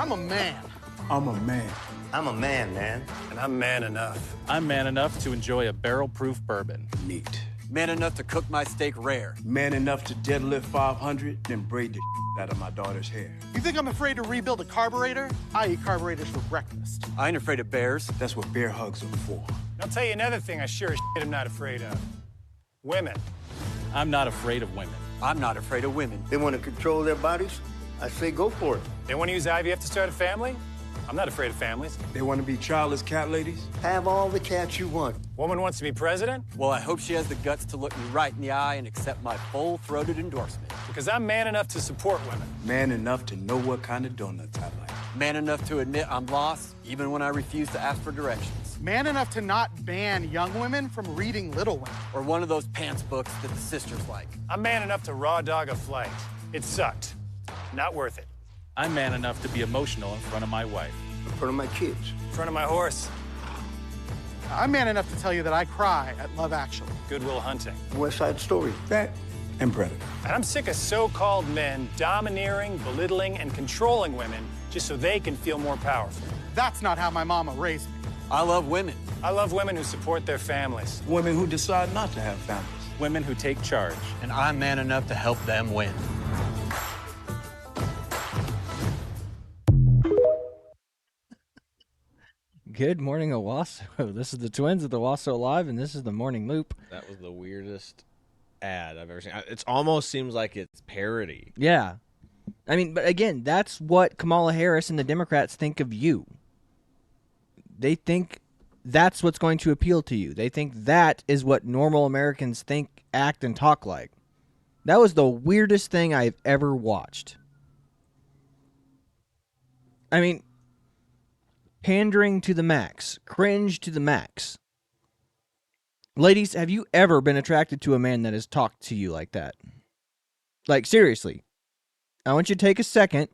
I'm a man. I'm a man. I'm a man, man. And I'm man enough. I'm man enough to enjoy a barrel-proof bourbon. Neat. Man enough to cook my steak rare. Man enough to deadlift 500, then braid the out of my daughter's hair. You think I'm afraid to rebuild a carburetor? I eat carburetors for breakfast. I ain't afraid of bears. That's what bear hugs are for. I'll tell you another thing I sure as shit am not afraid of. Women. I'm not afraid of women. I'm not afraid of women. They want to control their bodies? I say go for it. They want to use IVF to start a family? I'm not afraid of families. They want to be childless cat ladies? Have all the cats you want. Woman wants to be president? Well, I hope she has the guts to look me right in the eye and accept my full-throated endorsement. Because I'm man enough to support women. Man enough to know what kind of donuts I like. Man enough to admit I'm lost, even when I refuse to ask for directions. Man enough to not ban young women from reading Little Women. Or one of those pants books that the sisters like. I'm man enough to raw dog a flight. It sucked. Not worth it. I'm man enough to be emotional in front of my wife. In front of my kids. In front of my horse. I'm man enough to tell you that I cry at Love Actually. Good Will Hunting. West Side Story. That and Predator. And I'm sick of so-called men domineering, belittling, and controlling women just so they can feel more powerful. That's not how my mama raised me. I love women. I love women who support their families. Women who decide not to have families. Women who take charge. And I'm man enough to help them win. Good morning, Owasso. This is the twins of the Owasso Live, and this is the Morning Loop. That was the weirdest ad I've ever seen. It almost seems like it's parody. Yeah. I mean, but again, that's what Kamala Harris and the Democrats think of you. They think that's what's going to appeal to you. They think that is what normal Americans think, act, and talk like. That was the weirdest thing I've ever watched. I mean, pandering to the max, cringe to the max. Ladies, have you ever been attracted to a man that has talked to you like that? Like, seriously. I want you to take a second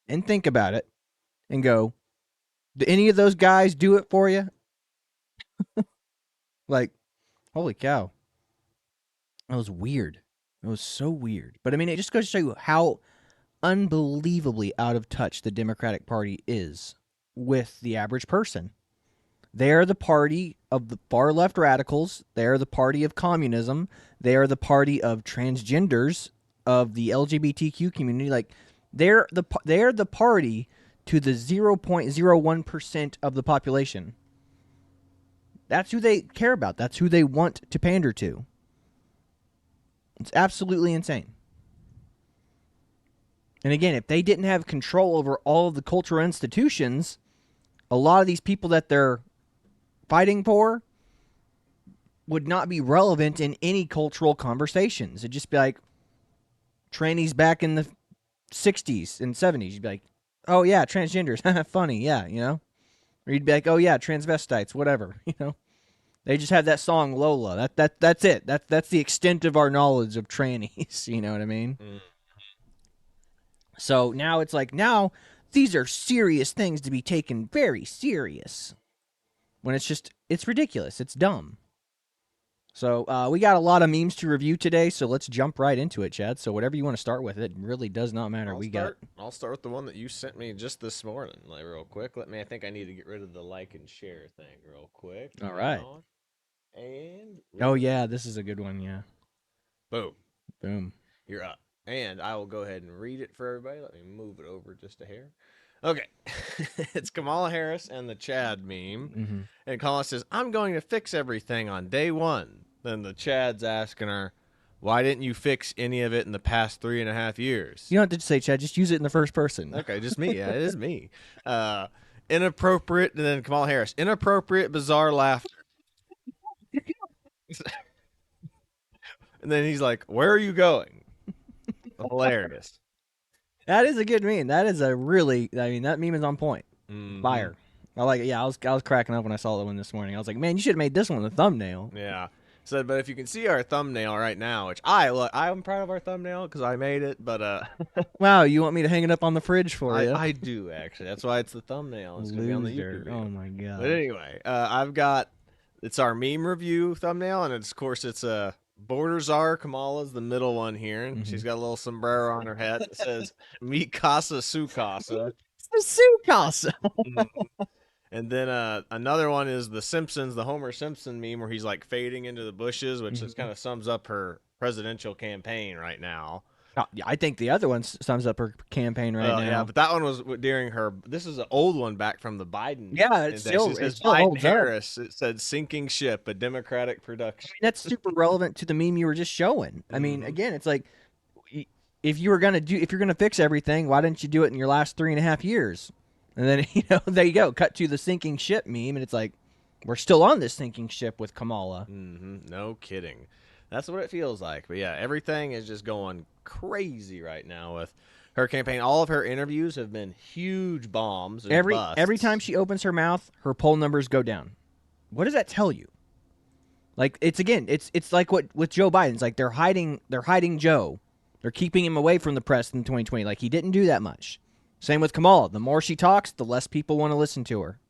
and think about it and go, do any of those guys do it for you? Like, holy cow. That was weird. It was so weird. But I mean, it just goes to show you how unbelievably out of touch the Democratic Party is with the average person. They are the party of the far left radicals. They are the party of communism. They are the party of transgenders, of the LGBTQ community. Like, they're the party to the 0.01% of the population. That's who they care about. That's who they want to pander to. It's absolutely insane. And again, if they didn't have control over all of the cultural institutions, a lot of these people that they're fighting for would not be relevant in any cultural conversations. It'd just be like trannies back in the 60s and 70s. You'd be like, oh yeah, transgenders, funny, yeah, you know? Or you'd be like, oh yeah, transvestites, whatever, you know? They just have that song Lola. That's it. That's the extent of our knowledge of trannies, you know what I mean? Mm. So now it's like, now these are serious things to be taken very serious. When it's just, it's ridiculous. It's dumb. So we got a lot of memes to review today, so let's jump right into it, Chad. So whatever you want to start with, it really does not matter. I'll start with the one that you sent me just this morning, like real quick. I think I need to get rid of the like and share thing real quick. All right. And oh yeah, this is a good one, yeah. Boom. You're up. And I will go ahead and read it for everybody. Let me move it over just a hair. Okay. It's Kamala Harris and the Chad meme. Mm-hmm. And Kamala says, I'm going to fix everything on day one. Then the Chad's asking her, why didn't you fix any of it in the past 3.5 years? You don't have to say Chad, just use it in the first person. Okay, just me. Yeah, it is me. Inappropriate, and then Kamala Harris. Inappropriate, bizarre laughter. And then he's like, where are you going? Hilarious. That is a good meme. That is a really, I mean, that meme is on point. Mm-hmm. Fire. I like it. Yeah, I was cracking up when I saw that one this morning. I was like, man, you should have made this one the thumbnail. Yeah. So, but if you can see our thumbnail right now, which I'm proud of our thumbnail because I made it, but wow, you want me to hang it up on the fridge for you? I do actually. That's why it's the thumbnail. It's gonna be on the YouTube video. Oh my god. But anyway, it's our meme review thumbnail, and of course it's Borders are Kamala's the middle one here, and she's got a little sombrero on her head that says "Mi casa, su casa." It's the Sue Casa. And then another one is the Simpsons, the Homer Simpson meme where he's like fading into the bushes, which just kind of sums up her presidential campaign right now. I think the other one sums up her campaign right now. Yeah, but that one was during her. This is an old one back from the Biden. Yeah, it still Biden holds up. Harris. It said "sinking ship," a Democratic production. I mean, that's super relevant to the meme you were just showing. I mean, again, it's like if you're gonna fix everything, why didn't you do it in your last 3.5 years? And then there you go, cut to the sinking ship meme, and it's like we're still on this sinking ship with Kamala. No kidding. That's what it feels like. But yeah, everything is just going crazy right now with her campaign. All of her interviews have been huge bombs. And Every time she opens her mouth, her poll numbers go down. What does that tell you? Like it's like what with Joe Biden. It's like they're hiding Joe. They're keeping him away from the press in 2020. Like he didn't do that much. Same with Kamala. The more she talks, the less people want to listen to her.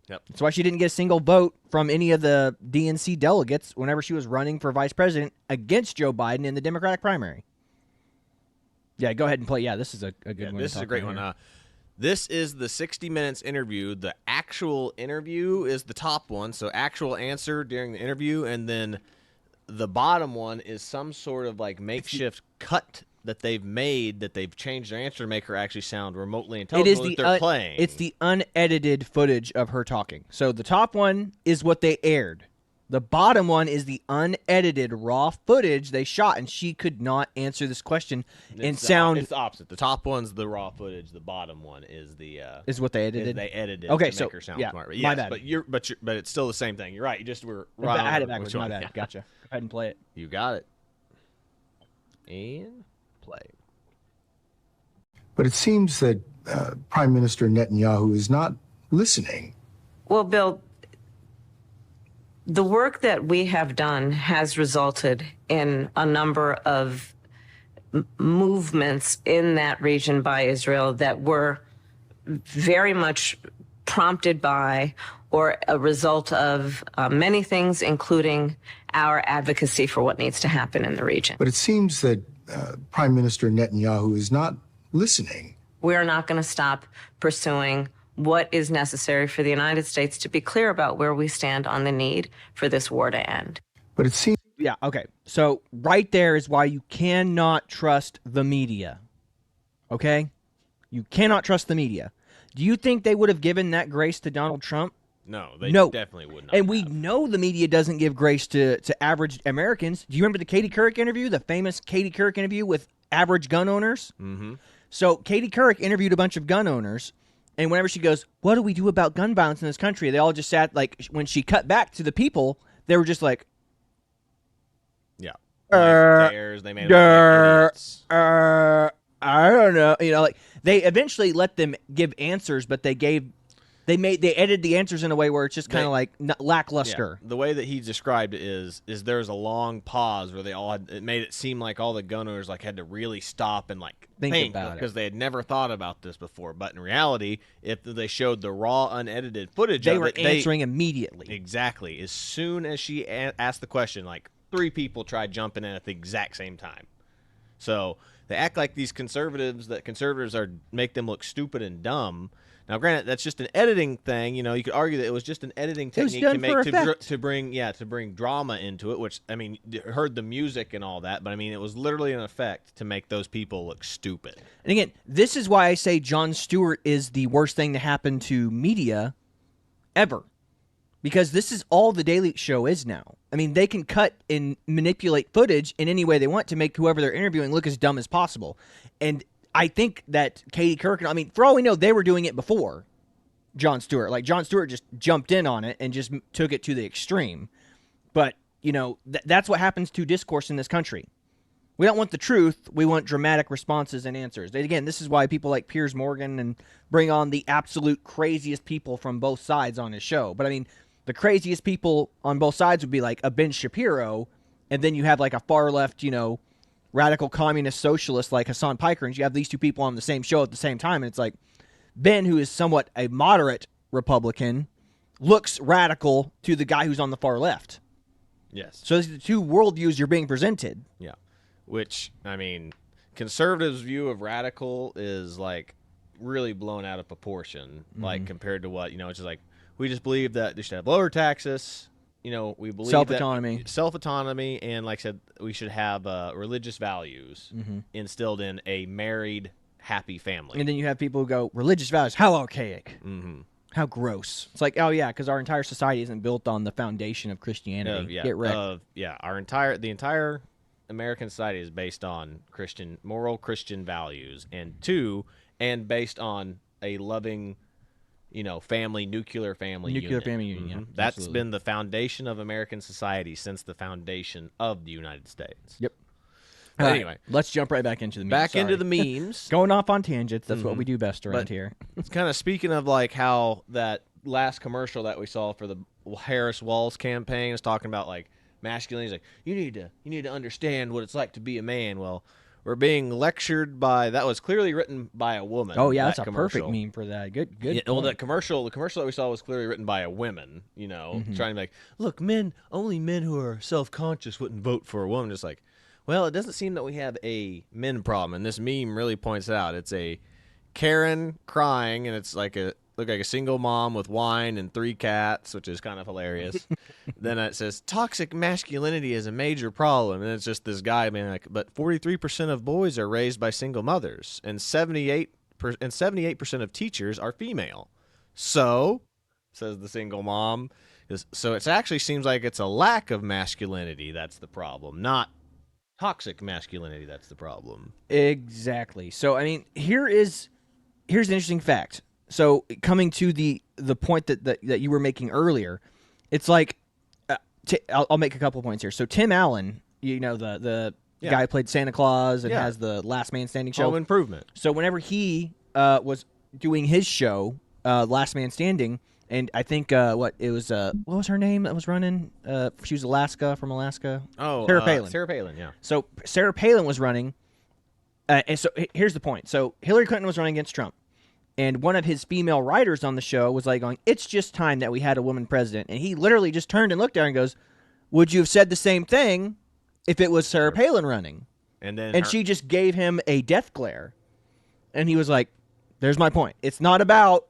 Yep. That's why she didn't get a single vote from any of the DNC delegates whenever she was running for vice president against Joe Biden in the Democratic primary. Yeah, go ahead and play. Yeah, this is a good one. This is a great one. This is the 60 Minutes interview. The actual interview is the top one, so actual answer during the interview, and then the bottom one is some sort of like makeshift cut that they've made that they've changed their answer to make her actually sound remotely intelligible that they're playing. It's the unedited footage of her talking. So the top one is what they aired. The bottom one is the unedited raw footage they shot, and she could not answer this question and sound. It's the opposite. The top one's the raw footage. The bottom one is the is what they edited. They edited. Okay, to make her sound smart. But my bad. But it's still the same thing. You're right. You just were right. I had it backwards. My bad. Yeah. Gotcha. Go ahead and play it. You got it. And play. But it seems that Prime Minister Netanyahu is not listening. Well, Bill, the work that we have done has resulted in a number of movements in that region by Israel that were very much prompted by or a result of many things, including our advocacy for what needs to happen in the region. But it seems that Prime Minister Netanyahu is not listening. We are not going to stop pursuing what is necessary for the United States to be clear about where we stand on the need for this war to end. But it seems... Yeah, okay. So right there is why you cannot trust the media. Okay? You cannot trust the media. Do you think they would have given that grace to Donald Trump? No, they definitely would not. And we know the media doesn't give grace to average Americans. Do you remember the Katie Couric interview, the famous Katie Couric interview with average gun owners? Mm-hmm. So Katie Couric interviewed a bunch of gun owners, and whenever she goes, what do we do about gun violence in this country? They all just sat, like, when she cut back to the people, they were just like, yeah. They made idiots. I don't know. You know, like, they eventually let them give answers, but they edited the answers in a way where it's just kind of like lackluster. Yeah. The way that he described it is there's a long pause where it made it seem like all the gun owners like had to really stop and like think about it because they had never thought about this before. But in reality, if they showed the raw, unedited footage, they were answering immediately. Exactly. As soon as she asked the question, like 3 people tried jumping in at the exact same time. So they act like these conservatives make them look stupid and dumb. Now, granted, that's just an editing thing. You know, you could argue that it was just an editing technique to bring drama into it. Which I mean, you heard the music and all that, but I mean, it was literally an effect to make those people look stupid. And again, this is why I say Jon Stewart is the worst thing to happen to media ever, because this is all the Daily Show is now. I mean, they can cut and manipulate footage in any way they want to make whoever they're interviewing look as dumb as possible, and I think that Katie Couric, I mean, for all we know, they were doing it before Jon Stewart. Like, Jon Stewart just jumped in on it and just took it to the extreme. But, you know, that's what happens to discourse in this country. We don't want the truth. We want dramatic responses and answers. And again, this is why people like Piers Morgan and bring on the absolute craziest people from both sides on his show. But, I mean, the craziest people on both sides would be like a Ben Shapiro, and then you have like a far left, you know, radical communist socialist like Hassan Piker, and you have these two people on the same show at the same time, and it's like Ben, who is somewhat a moderate Republican, looks radical to the guy who's on the far left. Yes. So these are the two worldviews you're being presented. Yeah. Which, I mean, conservatives' view of radical is like really blown out of proportion, like compared to what it's just like we just believe that they should have lower taxes. We believe self-autonomy, and like I said, we should have religious values instilled in a married, happy family. And then you have people who go, religious values, how archaic, how gross. It's like, oh yeah, because our entire society isn't built on the foundation of Christianity. Get wrecked. The entire American society is based on moral Christian values, and based on a loving, nuclear family union. That's absolutely. been the foundation of American society since the foundation of the United States. Yep. But All anyway, right, let's jump right back into the memes. into the memes. Going off on tangents. That's what we do best around here. It's kind of speaking of like how that last commercial that we saw for the Harris Walls campaign is talking about like masculinity. He's like, you need to understand what it's like to be a man. Well, we're being lectured by, that was clearly written by a woman. Oh yeah, that's commercial. a perfect meme for that. Good. Yeah, well, the commercial that we saw was clearly written by a woman. Trying to be like, look, only men who are self-conscious wouldn't vote for a woman. Just like, well, it doesn't seem that we have a men problem, and this meme really points it out. It's a Karen crying, and it's like look like a single mom with wine and 3 cats, which is kind of hilarious. Then it says toxic masculinity is a major problem, and it's just this guy being like, but 43% of boys are raised by single mothers, and 78% of teachers are female. So, says the single mom, so it actually seems like it's a lack of masculinity that's the problem, not toxic masculinity that's the problem. Exactly. So I mean, here's an interesting fact. So coming to the point that you were making earlier, it's like I'll make a couple of points here. So Tim Allen, the guy who played Santa Claus and has the Last Man Standing show. Home Improvement. So whenever he was doing his show, Last Man Standing, and I think what was her name that was running? She was from Alaska. Oh, Sarah Palin. Sarah Palin, yeah. So Sarah Palin was running, and so here's the point. So Hillary Clinton was running against Trump. And one of his female writers on the show was like going, it's just time that we had a woman president. And he literally just turned and looked at her and goes, would you have said the same thing if it was Sarah Palin running? And she just gave him a death glare. And he was like, there's my point. It's not about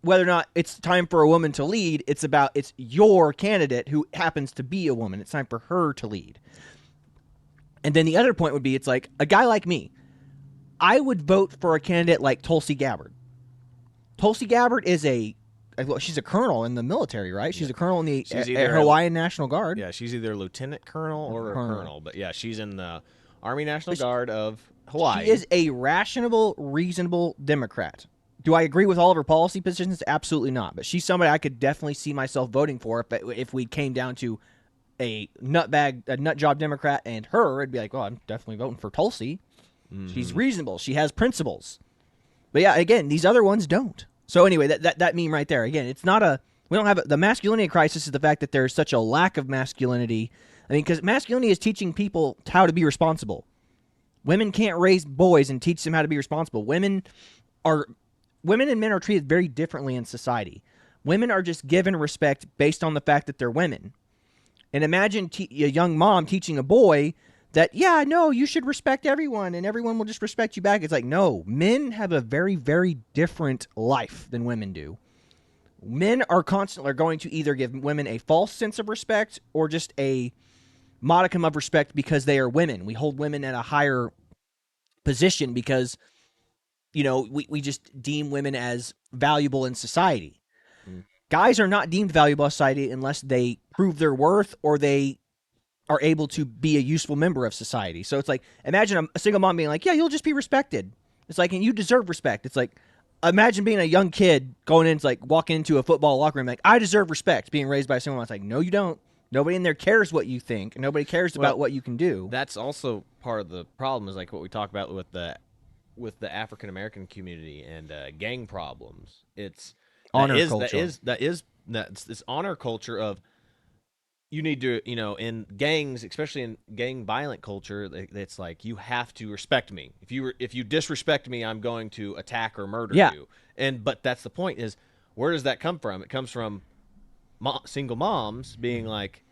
whether or not it's time for a woman to lead. It's your candidate who happens to be a woman. It's time for her to lead. And then the other point would be, it's like a guy like me. I would vote for a candidate like Tulsi Gabbard. Tulsi Gabbard is she's a colonel in the military, right? She's a colonel in the Hawaiian National Guard. Yeah, she's either a lieutenant colonel or a colonel. But yeah, she's in the Army National Guard of Hawaii. She is a rational, reasonable Democrat. Do I agree with all of her policy positions? Absolutely not. But she's somebody I could definitely see myself voting for if we came down to a nut job Democrat and her. It'd be like, well, I'm definitely voting for Tulsi. She's reasonable. She has principles. But yeah, again, these other ones don't. So anyway, that meme right there. Again, it's not we don't have the masculinity crisis is the fact that there's such a lack of masculinity. I mean, because masculinity is teaching people how to be responsible. Women can't raise boys and teach them how to be responsible. Women and men are treated very differently in society. Women are just given respect based on the fact that they're women. And imagine a young mom teaching a boy that, yeah, no, you should respect everyone and everyone will just respect you back. It's like, no, men have a very, very different life than women do. Men are constantly going to either give women a false sense of respect or just a modicum of respect because they are women. We hold women at a higher position because, we just deem women as valuable in society. Guys are not deemed valuable in society unless they prove their worth or they are able to be a useful member of society. So it's like, imagine a single mom being like, yeah, you'll just be respected. It's like, and you deserve respect. It's like, imagine being a young kid going in, it's like walking into a football locker room, like, I deserve respect, being raised by someone. It's like, no, you don't. Nobody in there cares what you think. Nobody cares about what you can do. That's also part of the problem is like what we talk about with the African-American community and gang problems. It's honor culture. That's this honor culture of, you need to, in gangs, especially in gang violent culture, it's like you have to respect me. If you disrespect me, I'm going to attack or murder you. But that's the point is, where does that come from? It comes from single moms being like,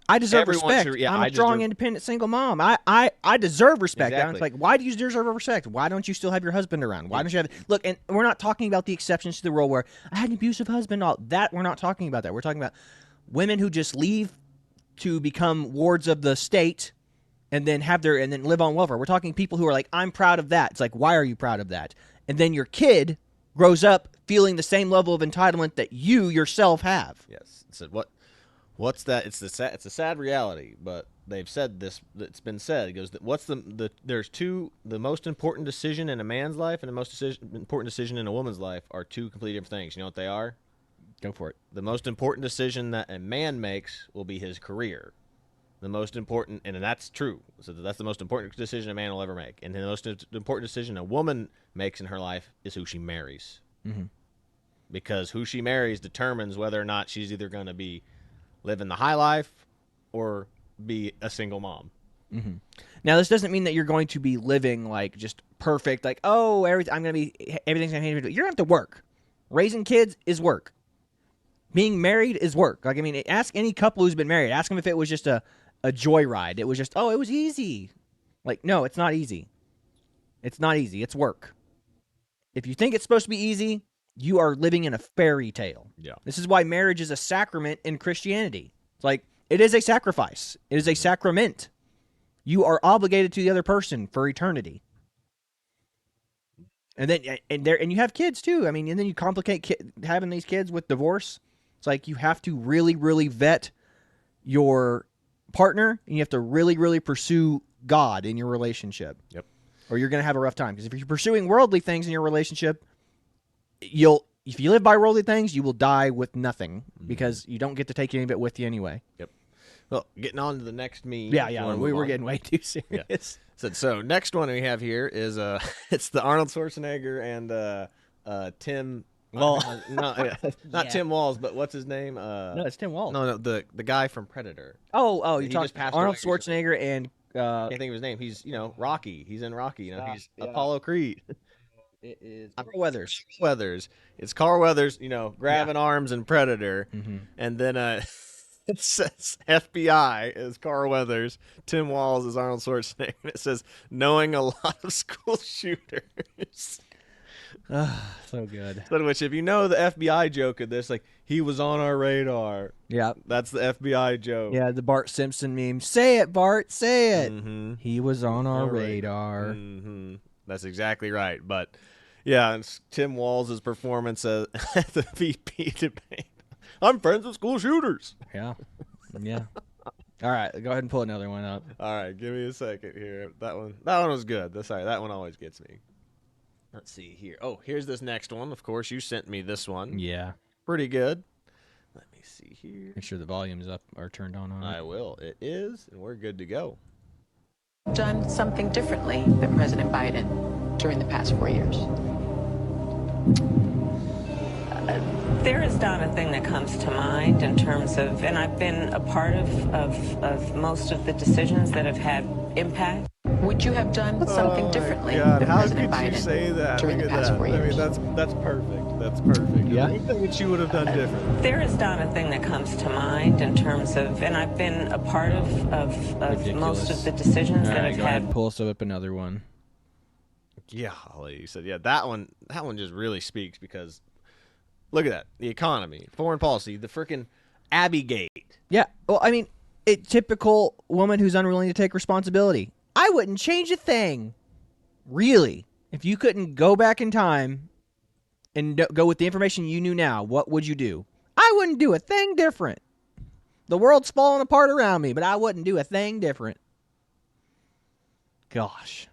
I deserve respect. I'm a strong, independent single mom. I I deserve respect. Exactly. It's like, why do you deserve respect? Why don't you still have your husband around? Why don't you have look? And we're not talking about the exceptions to the rule where I had an abusive husband. All that we're not talking about that. We're talking about women who just leave to become wards of the state and then live on welfare. We're talking people who are like, I'm proud of that. It's like, why are you proud of that? And then your kid grows up feeling the same level of entitlement that you yourself have. Yes. So what's that? It's a sad reality, but they've said this. It's been said. It goes that the most important decision in a man's life and the most important decision in a woman's life are two completely different things. You know what they are? Go for it. The most important decision that a man makes will be his career. The most important, and that's true. So that's the most important decision a man will ever make. And the most important decision a woman makes in her life is who she marries. Mm-hmm. Because who she marries determines whether or not she's either going to be living the high life or be a single mom. Mm-hmm. Now, this doesn't mean that you're going to be living like just perfect, like, oh, everything's going to be. You're going to have to work. Raising kids is work. Being married is work. Like, I mean, ask any couple who's been married. Ask them if it was just a joyride. It was just, oh, it was easy. Like, no, it's not easy. It's not easy. It's work. If you think it's supposed to be easy, you are living in a fairy tale. Yeah. This is why marriage is a sacrament in Christianity. It's like, it is a sacrifice. It is a sacrament. You are obligated to the other person for eternity. And then, and you have kids too. I mean, and then you complicate having these kids with divorce. It's like you have to really, really vet your partner, and you have to really, really pursue God in your relationship. Yep. Or you're going to have a rough time. Because if you're pursuing worldly things in your relationship, if you live by worldly things, you will die with nothing because you don't get to take any of it with you anyway. Yep. Well, getting on to the next meme. Yeah, we were getting way too serious. Yeah. So next one we have here is it's the Arnold Schwarzenegger and Tim. Well, not Tim Walls, but what's his name? No, it's Tim Walls. No, the guy from Predator. Oh, you talked passed Arnold away Schwarzenegger and I can't think of his name. He's Rocky. He's in Rocky. He's Apollo Creed. It is Carl Weathers. It's Carl Weathers. Grabbing arms in Predator, and then it says FBI is Carl Weathers. Tim Walls is Arnold Schwarzenegger. And it says knowing a lot of school shooters. So good. So which, if you know the FBI joke of this, like, he was on our radar. Yeah. That's the FBI joke. Yeah, the Bart Simpson meme. Say it, Bart, say it. Mm-hmm. He was on our radar. Mm-hmm. That's exactly right. But, yeah, and Tim Walls' performance at the VP debate. I'm friends with school shooters. Yeah. Yeah. All right, go ahead and pull another one up. All right, give me a second here. That one was good. That one always gets me. Let's see here. Oh, here's this next one. Of course, you sent me this one. Yeah. Pretty good. Let me see here. Make sure the volume's up or turned on. I will. It is, and we're good to go. Done something differently than President Biden during the past 4 years? There is not a thing that comes to mind in terms of, and I've been a part of most of the decisions that have had impact. Would you have done something differently than President Biden during the past 4 years? I mean, that's perfect. That's perfect. Yeah. Anything that you would have done different. There is not a thing that comes to mind in terms of, and I've been a part of most of the decisions that have go ahead had. and pull us up another one. Yeah, you said, that one just really speaks because look at that. The economy, foreign policy, the freaking Abbey-gate. Yeah, well, I mean, a typical woman who's unwilling to take responsibility. I wouldn't change a thing. Really. If you couldn't go back in time and go with the information you knew now, what would you do? I wouldn't do a thing different. The world's falling apart around me, but I wouldn't do a thing different. Gosh.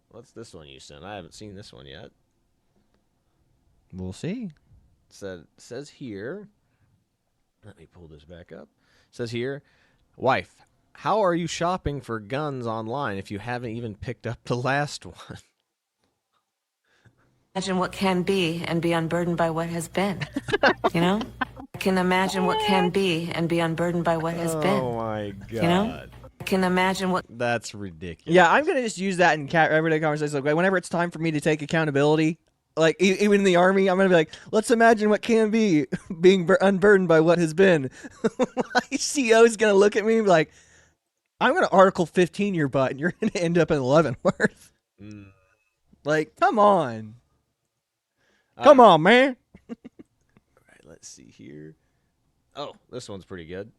What's this one you sent? I haven't seen this one yet. We'll see. Says here, let me pull this back up. Says here, wife, how are you shopping for guns online if you haven't even picked up the last one? Imagine what can be and be unburdened by what has been. You know? I can imagine what can be and be unburdened by what has been. Oh my God. You know? I can imagine what. That's ridiculous. Yeah, I'm going to just use that in everyday conversation. Like, whenever it's time for me to take accountability, like even in the Army, I'm going to be like, let's imagine what can be being unburdened by what has been. My CO is going to look at me and be like, I'm going to Article 15 your butt, and you're going to end up in Leavenworth. Like, come on. Come on, man. All right, let's see here. Oh, this one's pretty good.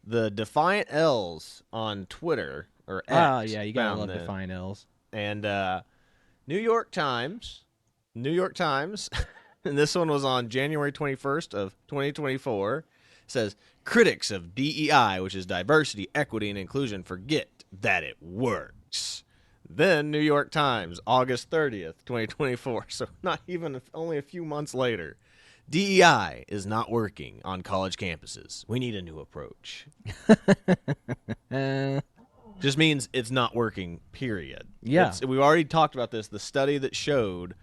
The Defiant L's on Twitter, or X. Oh, yeah, you got to found love this. Defiant L's. And New York Times, and this one was on January 21st of 2024, says, critics of DEI, which is diversity, equity, and inclusion, forget that it works. Then New York Times, August 30th, 2024, so not even only a few months later. DEI is not working on college campuses. We need a new approach. Just means it's not working, period. Yeah. We've already talked about this. The study that showed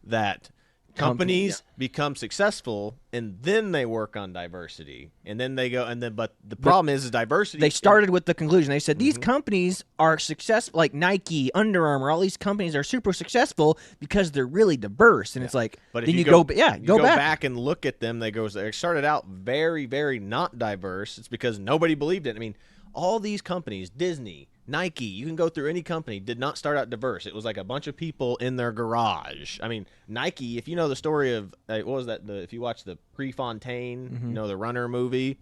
that companies become successful and then they work on diversity. And then they go, but the problem is diversity. They started with the conclusion. They said these companies are successful, like Nike, Under Armour, all these companies are super successful because they're really diverse. And it's like, but if then you go go back. back and look at them, they started out very, very not diverse. It's because nobody believed it. I mean, all these companies, Disney, Nike, you can go through any company, did not start out diverse. It was like a bunch of people in their garage. I mean, Nike, if you know the story of, what was that, if you watch the Prefontaine, the runner movie,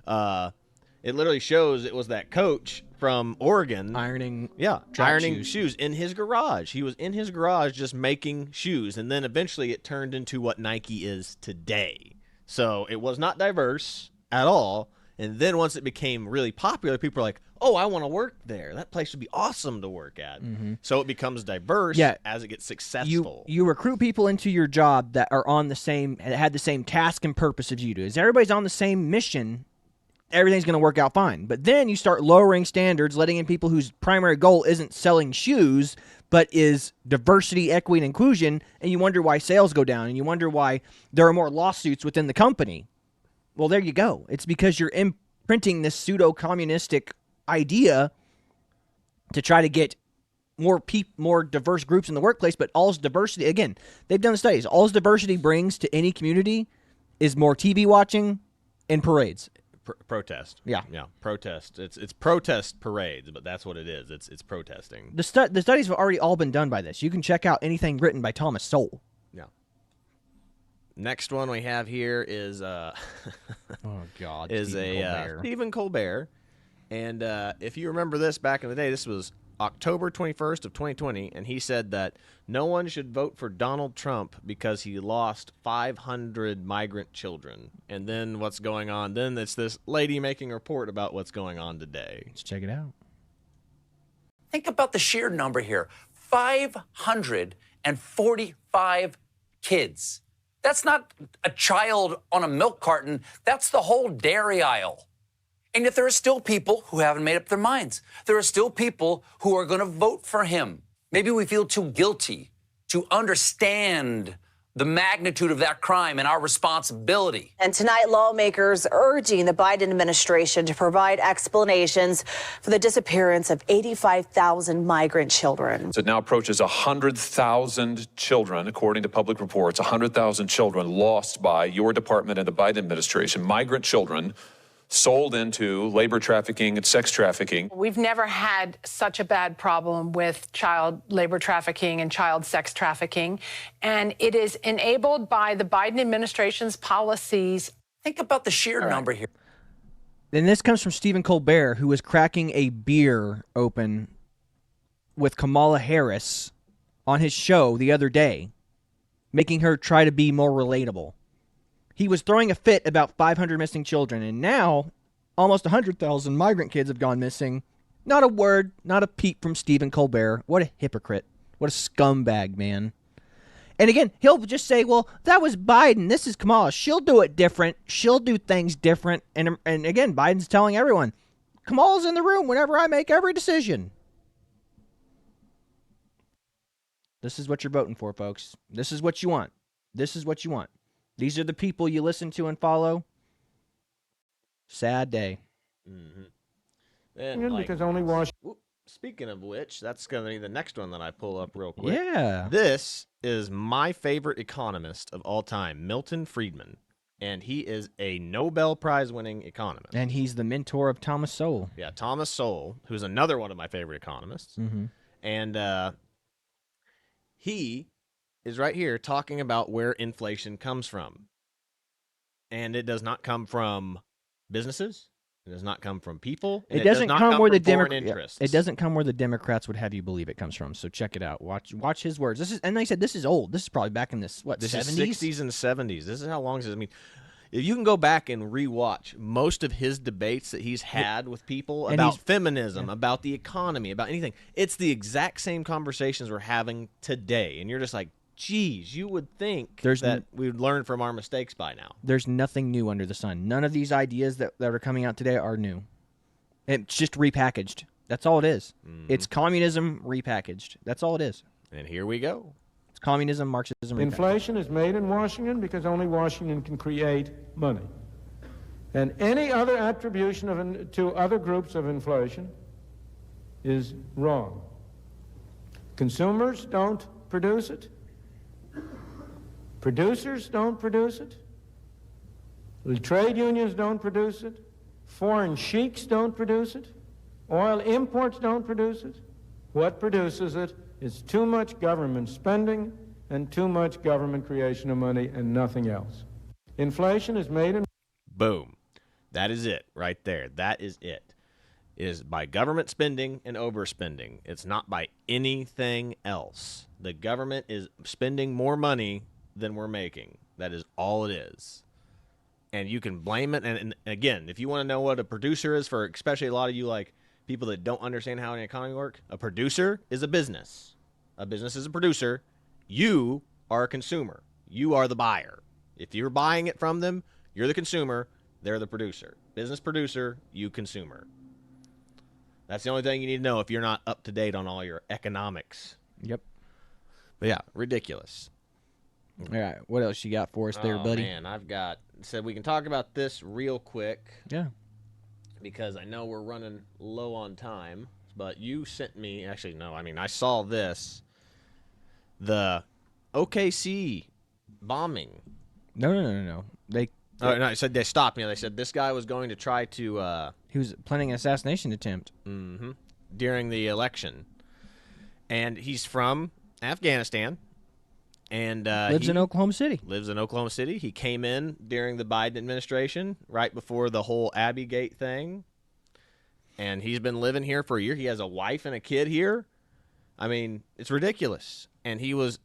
it literally shows it was that coach from Oregon. Ironing shoes in his garage. He was in his garage just making shoes, and then eventually it turned into what Nike is today. So it was not diverse at all. And then once it became really popular, people are like, oh, I want to work there. That place would be awesome to work at. So it becomes diverse as it gets successful. You recruit people into your job that are on the same, had the same task and purpose as you do. As everybody's on the same mission, everything's going to work out fine. But then you start lowering standards, letting in people whose primary goal isn't selling shoes, but is diversity, equity, and inclusion, and you wonder why sales go down, and you wonder why there are more lawsuits within the company. Well, there you go. It's because you're imprinting this pseudo-communistic idea to try to get more diverse groups in the workplace, but all's diversity, again, they've done the studies, all's diversity brings to any community is more TV watching and parades. Protest. Yeah. Protest. It's protest parades, but that's what it is. It's protesting. The studies have already all been done by this. You can check out anything written by Thomas Sowell. Yeah. Next one we have here is oh God, is Stephen Colbert. And if you remember this back in the day, this was October 21st of 2020, and he said that no one should vote for Donald Trump because he lost 500 migrant children. And then what's going on? Then it's this lady making a report about what's going on today. Let's check it out. Think about the sheer number here. 545 kids. That's not a child on a milk carton. That's the whole dairy aisle. And yet there are still people who haven't made up their minds. There are still people who are going to vote for him. Maybe we feel too guilty to understand the magnitude of that crime and our responsibility. And tonight, lawmakers urging the Biden administration to provide explanations for the disappearance of 85,000 migrant children. So it now approaches 100,000 children, according to public reports, 100,000 children lost by your department and the Biden administration, migrant children sold into labor trafficking and sex trafficking. We've never had such a bad problem with child labor trafficking and child sex trafficking, and it is enabled by the Biden administration's policies. Think about the sheer number here. And this comes from Stephen Colbert, who was cracking a beer open with Kamala Harris on his show the other day, making her try to be more relatable. He was throwing a fit about 500 missing children, and now almost 100,000 migrant kids have gone missing. Not a word, not a peep from Stephen Colbert. What a hypocrite. What a scumbag, man. And again, he'll just say, well, that was Biden. This is Kamala. She'll do it different. She'll do things different. And again, Biden's telling everyone, Kamala's in the room whenever I make every decision. This is what you're voting for, folks. This is what you want. This is what you want. These are the people you listen to and follow. Sad day. And because only one. Speaking of which, that's going to be the next one that I pull up real quick. Yeah. This is my favorite economist of all time, Milton Friedman. and he is a Nobel Prize-winning economist. And he's the mentor of Thomas Sowell. Yeah, Thomas Sowell, who's another one of my favorite economists. Mm-hmm. And he is right here talking about where inflation comes from. And it does not come from businesses. It does not come from people. It doesn't come where the Democrats. It doesn't come where the Democrats would have you believe it comes from. So check it out. Watch his words. This is, and they said this is old. This is probably back in this 70s, is 60s and 70s. This is how long this is. I mean, if you can go back and rewatch most of his debates that he's had with people about feminism, about the economy, about anything, it's the exact same conversations we're having today. And you're just like, geez, you would think that we would learn from our mistakes by now. There's nothing new under the sun. None of these ideas that are coming out today are new. It's just repackaged. That's all it is. It's communism repackaged. That's all it is. And here we go. It's communism, Marxism, repackaged. Inflation is made in Washington because only Washington can create money. And any other attribution to other groups of inflation is wrong. Consumers don't produce it. Producers don't produce it. The trade unions don't produce it. Foreign sheiks don't produce it. Oil imports don't produce it. What produces it is too much government spending and too much government creation of money and nothing else. Inflation is made in... Boom. That is it right there. That is it. It is by government spending and overspending. It's not by anything else. The government is spending more money than we're making. That is all it is. And you can blame it. And again, if you want to know what a producer is, for especially a lot of you like people that don't understand how an economy works, a producer is a business. A business is a producer. You are a consumer. You are the buyer. If you're buying it from them, you're the consumer. They're the producer. Business producer, you consumer. That's the only thing you need to know if you're not up to date on all your economics. Yep. But yeah, ridiculous. All right, what else you got for us there, buddy? Man, I've got said we can talk about this real quick. Yeah. Because I know we're running low on time, but you sent me actually no, I mean I saw this. The OKC bombing. No. No, I said they stopped me. They said this guy was going to try to he was planning an assassination attempt. Mm-hmm. During the election. And he's from Afghanistan. And lives in Oklahoma City. Lives in Oklahoma City. He came in during the Biden administration, right before the whole Abbey-gate thing. And he's been living here for a year. He has a wife and a kid here. I mean, it's ridiculous. And he was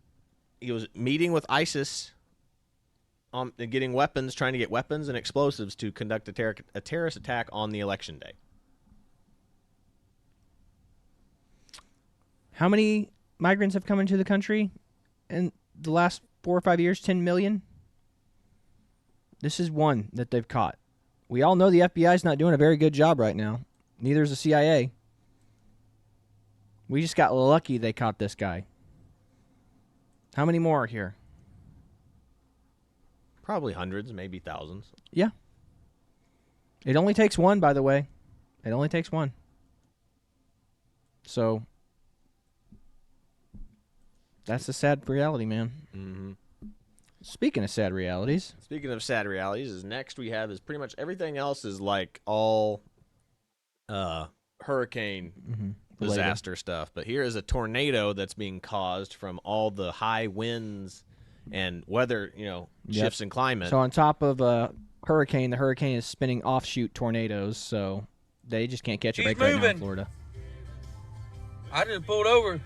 meeting with ISIS getting weapons, trying to get weapons and explosives to conduct a terrorist attack on the election day. How many migrants have come into the country in the last 4 or 5 years? 10 million? This is one that they've caught. We all know the FBI is not doing a very good job right now. Neither is the CIA. We just got lucky they caught this guy. How many more are here? Probably hundreds, maybe thousands. Yeah. It only takes one, by the way. It only takes one. So, that's the sad reality, man. Mm-hmm. Speaking of sad realities. Speaking of sad realities, next we have is pretty much everything else is like all hurricane disaster stuff. But here is a tornado that's being caused from all the high winds and weather, shifts in climate. So on top of a hurricane, the hurricane is spinning offshoot tornadoes, so they just can't catch a break right now in Florida. I just pulled over.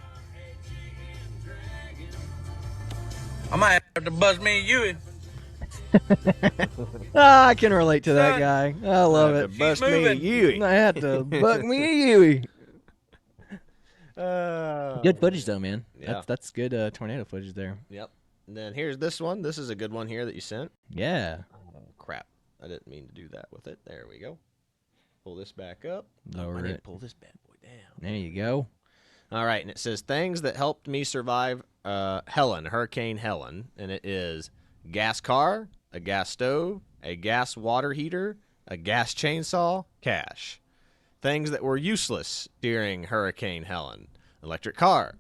I might have to buzz me and Huey. I can relate to that guy. I love it. Bust me and Huey. I had to buck me and Huey. Good footage, though, man. Yeah. That's good tornado footage there. Yep. And then here's this one. This is a good one here that you sent. Yeah. Oh, crap. I didn't mean to do that with it. There we go. Pull this back up. Lower I need it. to pull this bad boy down. There you go. All right, and it says things that helped me survive Hurricane Helen, and it is gas car, a gas stove, a gas water heater, a gas chainsaw, cash. Things that were useless during Hurricane Helen: electric car,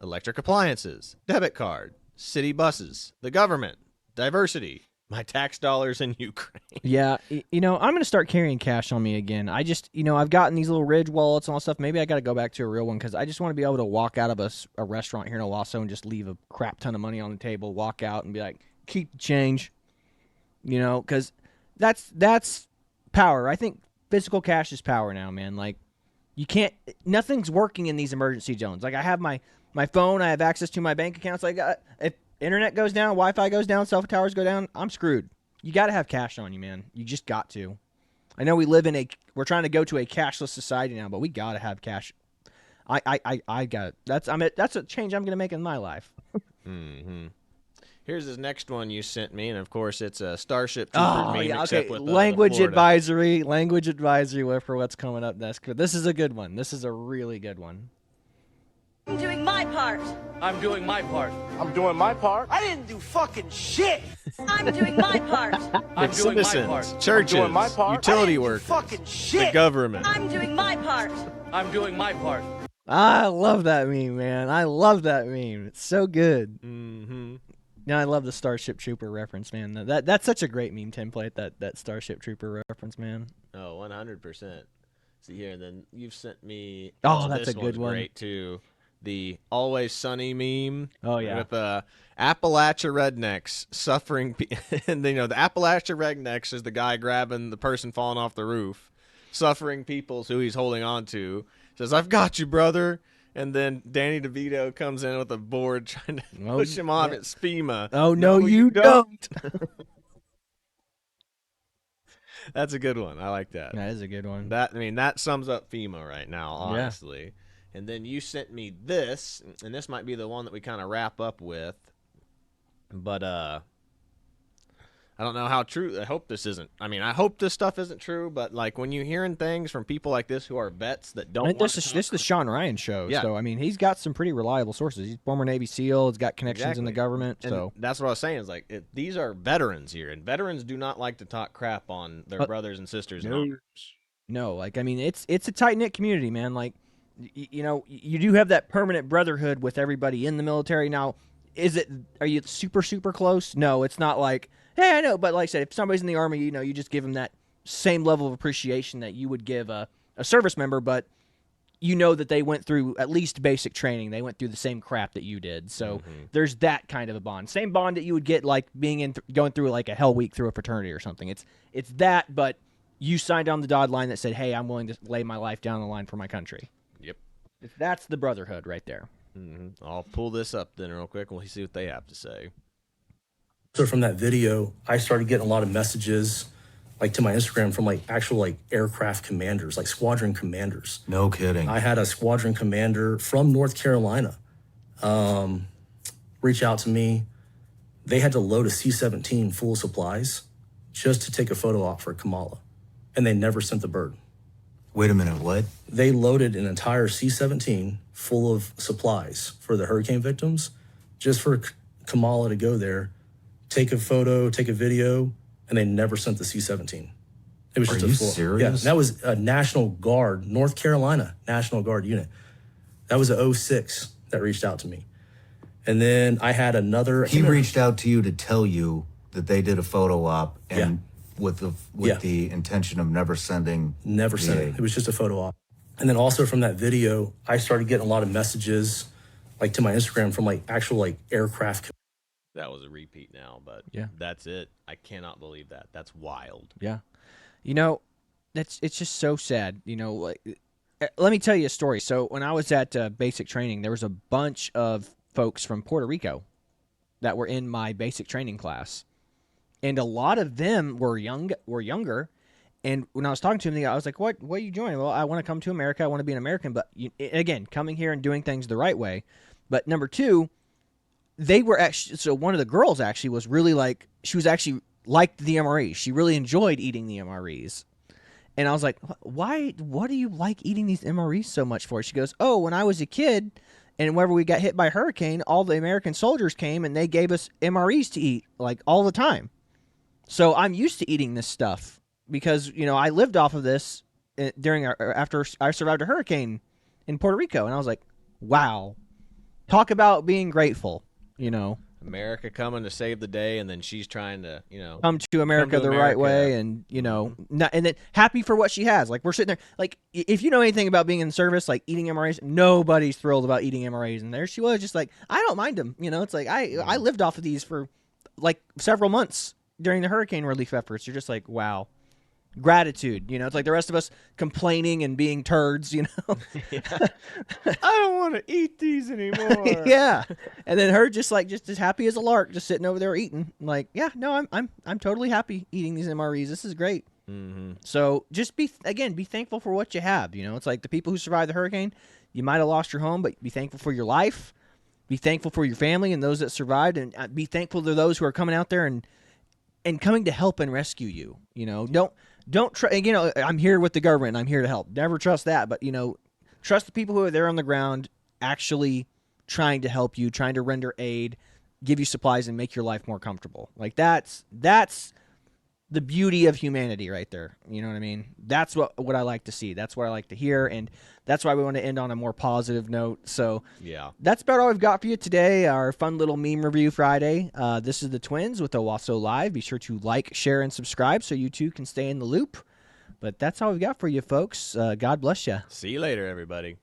electric appliances, debit card, city buses, the government, diversity, My tax dollars in Ukraine. Yeah, I'm going to start carrying cash on me again. I just, I've gotten these little Ridge wallets and all that stuff. Maybe I got to go back to a real one because I just want to be able to walk out of a restaurant here in Owasso and just leave a crap ton of money on the table, walk out and be like, keep the change, because that's power. I think physical cash is power now, man. Like, you can't, nothing's working in these emergency zones. Like, I have my phone, I have access to my bank accounts. Like, if internet goes down, Wi-Fi goes down, cell towers go down, I'm screwed. You got to have cash on you, man. You just got to. I know we're trying to go to a cashless society now, but we got to have cash. I got it. That's a change I'm going to make in my life. Mm-hmm. Here's this next one you sent me, and of course it's a Starship Trooper meme. Yeah, except okay. with Language Florida. advisory for what's coming up next. This is a good one. This is a really good one. I'm doing my part. I'm doing my part. I'm doing my part. I didn't do fucking shit. I'm doing my part. I'm doing my Citizens, part. churches, I'm doing my part. utility I didn't do workers, fucking shit. the government. I'm doing my part. I'm doing my part. I love that meme, man. I love that meme. It's so good. Mm-hmm. Yeah, I love the Starship Trooper reference, man. That's such a great meme template, that Starship Trooper reference, man. Oh, 100%. See here, and then you've sent me. Oh, that's this a good one's one. Great too. The Always Sunny meme. Oh, yeah. With Appalachia rednecks suffering, and the Appalachia rednecks is the guy grabbing the person falling off the roof, suffering people's who he's holding on to. Says, "I've got you, brother." And then Danny DeVito comes in with a board trying to push him off. yeah. It's FEMA. Oh, no, you don't. That's a good one. I like that. That is a good one. That sums up FEMA right now, honestly. Yeah. And then you sent me this, and this might be the one that we kind of wrap up with. But I don't know how true. I hope this isn't. I hope this stuff isn't true. But like when you're hearing things from people like this who are vets that don't. This is the Sean Ryan show. Yeah. So he's got some pretty reliable sources. He's former Navy SEAL. He's got connections in the government. And so that's what I was saying. Is like these are veterans here, and veterans do not like to talk crap on their brothers and sisters. No, it's a tight knit community, man. Like, you do have that permanent brotherhood with everybody in the military. Now, are you super, super close? No, it's not like, hey, I know. But like I said, if somebody's in the Army, you just give them that same level of appreciation that you would give a service member, but that they went through at least basic training. They went through the same crap that you did. So there's that kind of a bond. Same bond that you would get like going through like a hell week through a fraternity or something. It's that, but you signed on the dotted line that said, hey, I'm willing to lay my life down the line for my country. Yep. That's the brotherhood right there. Mm-hmm. I'll pull this up then real quick and we'll see what they have to say. So from that video, I started getting a lot of messages like to my Instagram from like actual like aircraft commanders, like squadron commanders. No kidding. I had a squadron commander from North Carolina reach out to me. They had to load a C-17 full of supplies just to take a photo op for Kamala, and they never sent the bird. Wait a minute, what? They loaded an entire C-17 full of supplies for the hurricane victims just for Kamala to go there, take a photo, take a video, and they never sent the C-17. It was just Are you full. serious? Yeah, and that was a National Guard, North Carolina National Guard unit. That was a 06 that reached out to me. And then I had another. He reached out to you to tell you that they did a photo op and with the intention of never sending. Never sent it. It was just a photo op. And then also from that video, I started getting a lot of messages like to my Instagram from like actual like aircraft. That was a repeat now, but yeah, that's it. I cannot believe that. That's wild. Yeah. It's just so sad. Let me tell you a story. So when I was at basic training, there was a bunch of folks from Puerto Rico that were in my basic training class. And a lot of them were younger. And when I was talking to them, I was like, what are you doing? Well, I want to come to America. I want to be an American. But again, coming here and doing things the right way. But number two, they were actually, so one of the girls actually was really like, she was actually liked the MREs. She really enjoyed eating the MREs. And I was like, what do you like eating these MREs so much for? She goes, oh, when I was a kid and whenever we got hit by a hurricane, all the American soldiers came and they gave us MREs to eat like all the time. So I'm used to eating this stuff because, I lived off of this after I survived a hurricane in Puerto Rico. And I was like, wow, talk about being grateful, America coming to save the day, and then she's trying to, come to America the right way, and Mm-hmm. and then happy for what she has. Like, we're sitting there, like, if you know anything about being in service, like eating MRAs, nobody's thrilled about eating MRAs, and there she was, just like, I don't mind them. It's like I lived off of these for like several months during the hurricane relief efforts. You're just like, wow. Gratitude, it's like the rest of us complaining and being turds, I don't want to eat these anymore. Yeah, and then her just as happy as a lark, just sitting over there eating. Like, yeah, no, I'm totally happy eating these MREs. This is great. Mm-hmm. So just be thankful for what you have. It's like the people who survived the hurricane. You might have lost your home, but be thankful for your life. Be thankful for your family and those that survived, and be thankful to those who are coming out there and coming to help and rescue you. Don't try. I'm here with the government, and I'm here to help. Never trust that, but trust the people who are there on the ground, actually trying to help you, trying to render aid, give you supplies, and make your life more comfortable. Like, that's the beauty of humanity right there. You know what I mean? That's what I like to see. That's what I like to hear, and that's why we want to end on a more positive note. So yeah, that's about all we've got for you today, our fun little meme review Friday. This is the Twins with Owasso Live. Be sure to like, share, and subscribe so you too can stay in the loop. But that's all we've got for you, folks. God bless you. See you later, everybody.